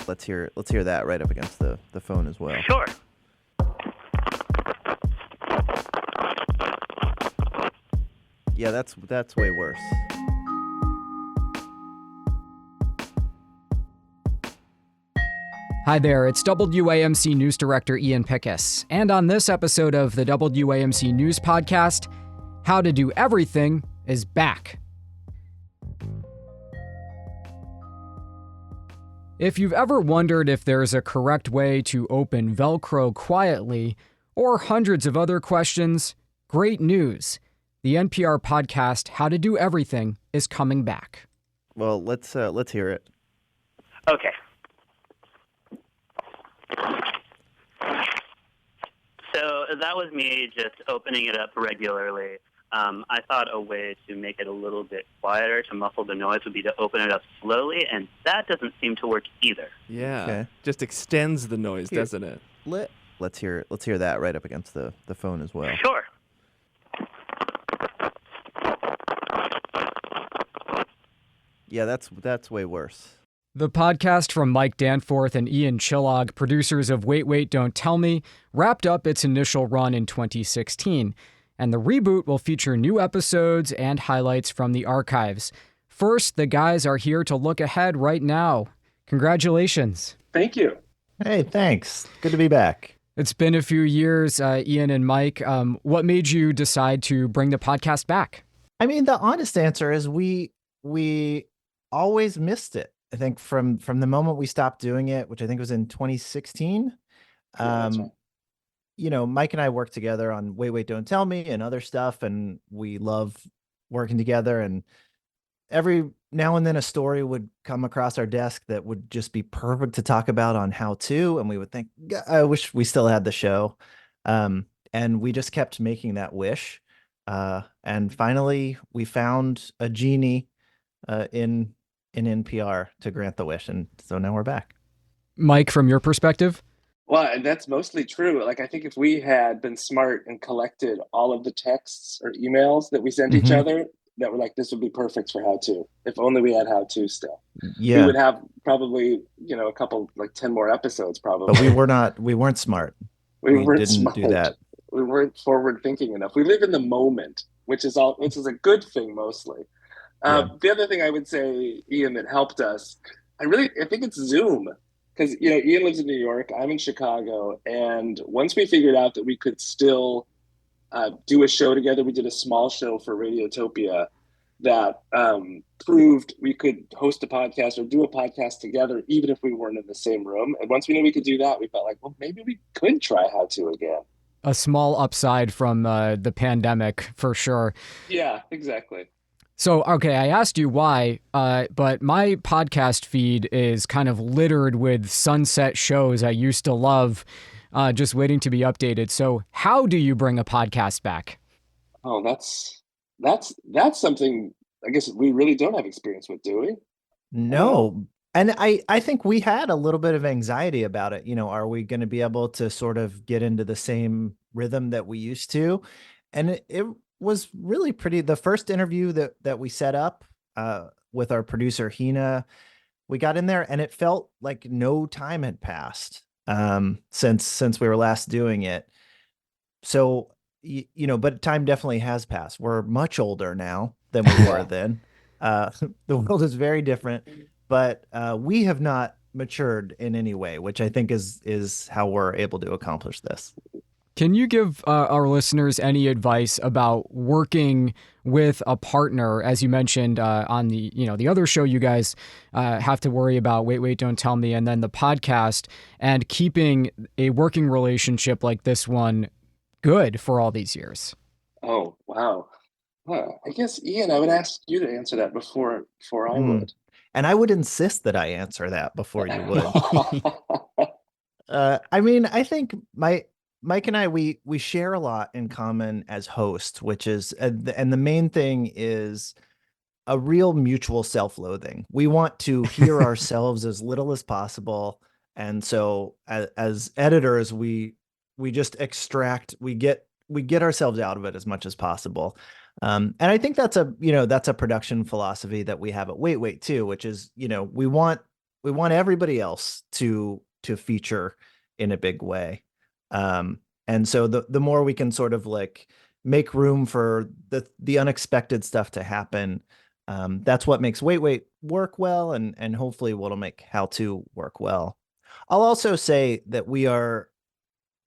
let's hear that right up against the phone as well. Sure. Yeah, that's way worse. Hi there, it's WAMC News Director Ian Pickus, and on this episode of the WAMC News Podcast, How to Do Everything is back. If you've ever wondered if there's a correct way to open Velcro quietly, or hundreds of other questions, great news. The NPR podcast How to Do Everything is coming back. Well, let's hear it. Okay. So that was me just opening it up regularly. I thought a way to make it a little bit quieter, to muffle the noise, would be to open it up slowly, and that doesn't seem to work either. Yeah, Okay. just extends the noise, Here. doesn't it? Let's hear that right up against the phone as well. Sure. Yeah, that's way worse. The podcast from Mike Danforth and Ian Chillag, producers of Wait, Wait, Don't Tell Me, wrapped up its initial run in 2016, and the reboot will feature new episodes and highlights from the archives. First, the guys are here to look ahead right now. Congratulations. Thank you. Hey, thanks. Good to be back. It's been a few years, Ian and Mike. What made you decide to bring the podcast back? I mean, the honest answer is we always missed it. I think from the moment we stopped doing it, which I think was in 2016, that's right. you know, Mike and I worked together on Wait, Wait, Don't Tell Me and other stuff, and we love working together. And every now and then a story would come across our desk that would just be perfect to talk about on How To, and we would think, I wish we still had the show. And we just kept making that wish. And finally, we found a genie in NPR to grant the wish, and so now we're back. Mike, from your perspective? Well, and that's mostly true. Like, I think if we had been smart and collected all of the texts or emails that we sent each Mhm. other, that were like, this would be perfect for How To. If only we had How To still. Yeah, We would have probably, a couple, like 10 more episodes probably. but we weren't smart. we weren't didn't smart. do that. We weren't forward thinking enough. We live in the moment, which is a good thing mostly. Yeah. The other thing I would say, Ian, that helped us, I think it's Zoom, because Ian lives in New York, I'm in Chicago, and once we figured out that we could still do a show together, we did a small show for Radiotopia that proved we could host a podcast or do a podcast together, even if we weren't in the same room. And once we knew we could do that, we felt like, well, maybe we could try How To again. A small upside from the pandemic, for sure. Yeah, exactly. So, okay, I asked you why, but my podcast feed is kind of littered with sunset shows I used to love, just waiting to be updated. So how do you bring a podcast back? Oh, that's something I guess we really don't have experience with, do we? No. And I think we had a little bit of anxiety about it. Are we going to be able to sort of get into the same rhythm that we used to? And it was really pretty. The first interview that we set up with our producer, Hina, we got in there and it felt like no time had passed since we were last doing it. So, but time definitely has passed. We're much older now than we were then. The world is very different, but we have not matured in any way, which I think is how we're able to accomplish this. Can you give our listeners any advice about working with a partner? As you mentioned on the other show, you guys have to worry about Wait, Wait, Don't Tell Me, and then the podcast, and keeping a working relationship like this one good for all these years. Oh, wow. I guess, Ian, I would ask you to answer that before I would. And I would insist that I answer that before you would. I mean, I think Mike and I, we share a lot in common as hosts, which is, and the main thing is a real mutual self-loathing. We want to hear ourselves as little as possible. And so as editors, we just extract, we get ourselves out of it as much as possible. And I think that's a production philosophy that we have at Wait Wait too, which is, we want want everybody else to feature in a big way. And so the more we can sort of like make room for the unexpected stuff to happen, that's what makes Wait work well, and hopefully what'll make How To work well. I'll also say that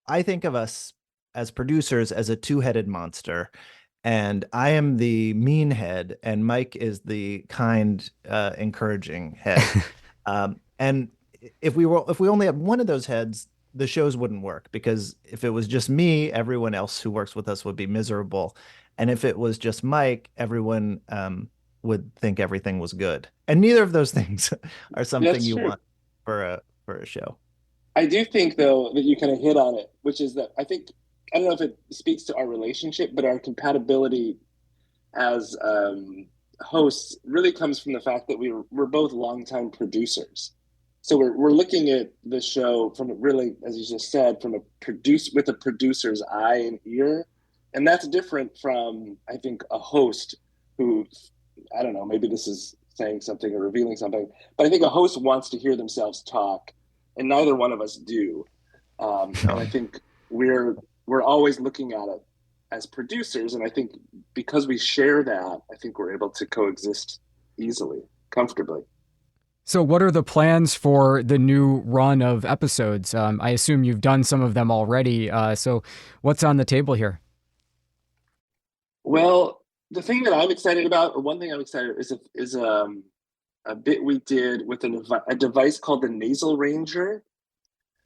I think of us as producers as a two-headed monster, and I am the mean head, and Mike is the kind, encouraging head. And if we only had one of those heads, the shows wouldn't work, because if it was just me, everyone else who works with us would be miserable, and if it was just Mike, everyone would think everything was good. And neither of those things are something That's you true. want for a show. I do think, though, that you kind of hit on it, which is that I don't know if it speaks to our relationship, but our compatibility as hosts really comes from the fact that we're both longtime producers. So we're looking at the show from really, as you just said, from with a producer's eye and ear, and that's different from, I think, a host who, I don't know, maybe this is saying something or revealing something, but I think a host wants to hear themselves talk, and neither one of us do. And I think we're always looking at it as producers, and I think because we share that, I think we're able to coexist easily, comfortably. So, what are the plans for the new run of episodes? I assume you've done some of them already. So, what's on the table here? Well, the thing that I'm excited about, or one thing I'm excited is a bit we did with a device called the Nasal Ranger,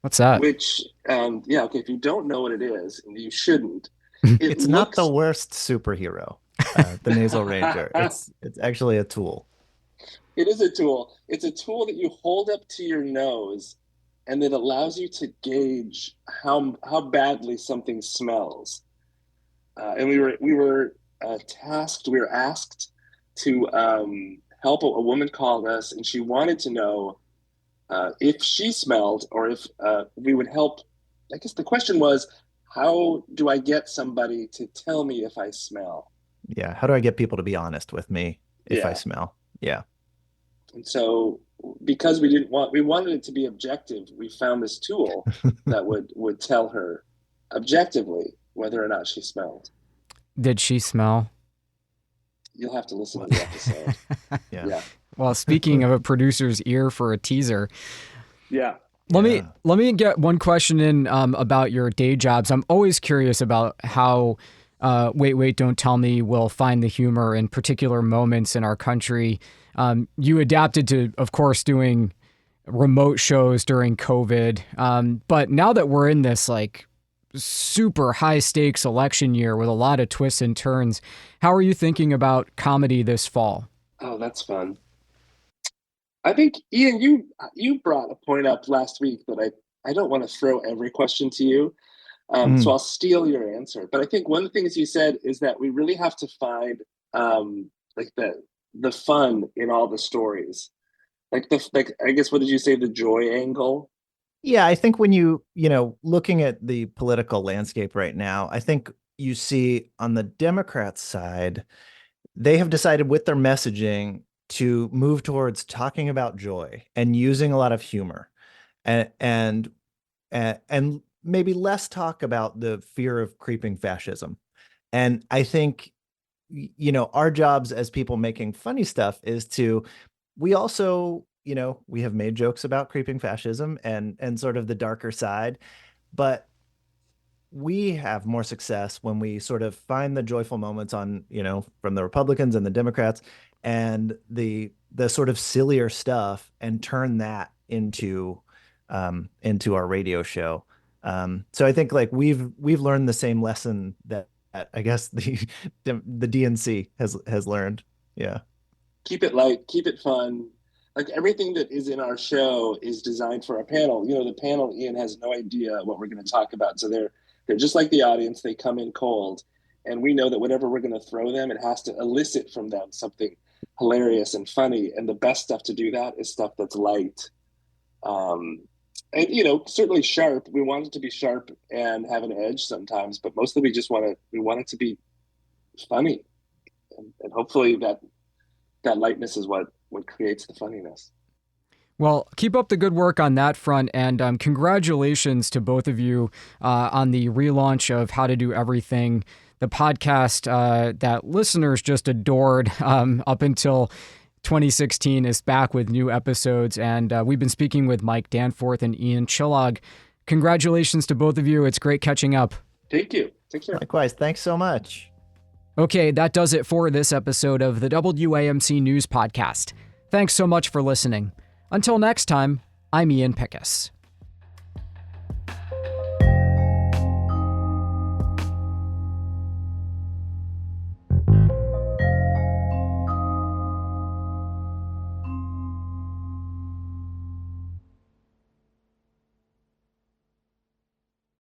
What's that? which, yeah, okay, if you don't know what it is, and you shouldn't, it It's not the looks, worst superhero, the Nasal Ranger. It's actually a tool. it is a tool. It's a tool that you hold up to your nose, and it allows you to gauge how badly something smells. And we were asked to help. A woman called us, and she wanted to know if she smelled, or if we would help. I guess the question was, how do I get somebody to tell me if I smell? Yeah. How do I get people to be honest with me if I Yeah. smell? Yeah. And so, because we wanted it to be objective, we found this tool that would tell her objectively whether or not she smelled. Did she smell? You'll have to listen to the episode. Yeah. Yeah. Well, speaking of a producer's ear for a teaser, Yeah. Yeah. let me get one question in about your day jobs. I'm always curious about how Wait, Don't Tell Me will find the humor in particular moments in our country. You adapted to, of course, doing remote shows during COVID. But now that we're in this like super high stakes election year with a lot of twists and turns, how are you thinking about comedy this fall? Oh, that's fun. I think, Ian, you brought a point up last week that I don't want to throw every question to you, so I'll steal your answer. But I think one of the things you said is that we really have to find like the fun in all the stories, like I guess, what did you say, the joy angle? Yeah, I think when looking at the political landscape right now, I think you see on the Democrats side, they have decided with their messaging to move towards talking about joy and using a lot of humor, and maybe less talk about the fear of creeping fascism. And I think our jobs as people making funny stuff is we also, we have made jokes about creeping fascism and sort of the darker side, but we have more success when we sort of find the joyful moments from the Republicans and the Democrats, and the sort of sillier stuff, and turn that into our radio show. So I think like we've learned the same lesson that I guess the DNC has learned. Yeah. Keep it light, keep it fun. Like, everything that is in our show is designed for our panel. The panel, Ian, has no idea what we're going to talk about, so they're just like the audience. They come in cold, and we know that whatever we're going to throw them, it has to elicit from them something hilarious and funny. And the best stuff to do that is stuff that's light, and certainly sharp. We want it to be sharp and have an edge sometimes, but mostly we want it to be funny, and hopefully that lightness is what creates the funniness. Well, keep up the good work on that front, and congratulations to both of you on the relaunch of How to Do Everything, the podcast that listeners just adored up until 2016 is back with new episodes, and we've been speaking with Mike Danforth and Ian Chillag. Congratulations to both of you. It's great catching up. Thank you. Take care. Likewise. Thanks so much. Okay, that does it for this episode of the WAMC News Podcast. Thanks so much for listening. Until next time, I'm Ian Pickus.